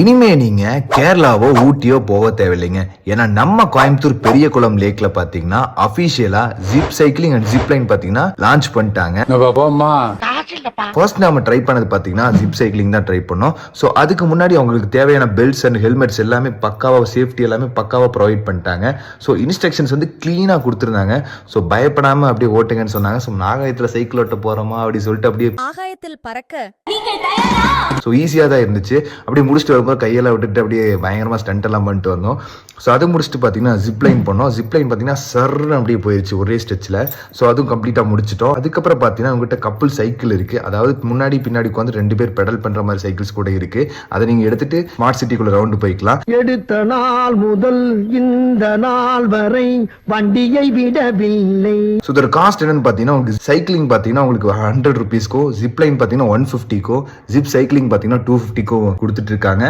இனிமே நீங்க கேரளாவோ ஊட்டியோ போக தேவையில்லைங்க. ஏன்னா நம்ம கோயம்புத்தூர் பெரிய குளம் லேக்ல பாத்தீங்கன்னா அபிஷியலா zip cycling and zip line பாத்தீங்கன்னா லான்ச் பண்ணிட்டாங்க. ஃபர்ஸ்ட் நாம ட்ரை பண்ணது பாத்தீங்கன்னா ஜிப் சைக்கிளிங் தான் ட்ரை பண்ணோம். ஸோ அதுக்கு முன்னாடி அவங்களுக்கு தேவையான பெல்ட்ஸ் அண்ட் ஹெல்மெட்ஸ் எல்லாமே பக்காவா, சேஃப்டி எல்லாமே பக்காவா ப்ரொவைட் பண்ணிட்டாங்க. ஸோ இன்ஸ்ட்ரக்ஷன்ஸ் வந்து கிளீனா கொடுத்துருந்தாங்க. ஸோ பயப்படாம அப்படியே ஓட்டுங்கன்னு சொன்னாங்க. ஸோ ஆகாயத்துல சைக்கிள் ஓட்ட போறோமா அப்படி சொல்லிட்டு அப்படியே ஆகாயத்தில் பறக்க ஸோ ஈஸியாக தான் இருந்துச்சு. அப்படியே முடிச்சுட்டு வரும்போது கையெல்லாம் விட்டுட்டு அப்படியே பயங்கரமாக ஸ்டண்ட் எல்லாம் பண்ணிட்டு வந்தோம். ஸோ அது முடிச்சுட்டு பார்த்தீங்கன்னா ஜிப்லைன் பண்ணோம். ஜிப்லைன் பார்த்தீங்கன்னா சர்ன்னு அப்படியே போயிடுச்சு ஒரே ஸ்ட்ரெச்சில். ஸோ அதுவும் கம்ப்ளீட்டாக முடிச்சிட்டோம். அதுக்கப்புறம் பார்த்தீங்கன்னா உங்கள்கிட்ட கப்புள் சைக்கிள் இருக்குது. அதாவது முன்னாடி பின்னாடி வந்து 2 பேர் பெடல் பண்ணுற மாதிரி சைக்கிள்ஸ் கூட இருக்குது. அதை நீங்கள் எடுத்துட்டு ஸ்மார்ட் சிட்டிக்குள்ளே ரவுண்டு போய்க்கலாம். எடுத்த நாள் முதல் இந்த நாள் வரை வண்டியை விடவில்லை. ஸோ இதோட காஸ்ட் என்னன்னு பார்த்தீங்கன்னா உங்களுக்கு சைக்கிளிங் பார்த்தீங்கன்னா உங்களுக்கு 100 rupees ஜிப்லைன் பார்த்தீங்கன்னா 150 ஜிப் சைக்கிளிங் பார்த்தீங்கன்னா 250 கொடுத்துட்டு இருக்காங்க.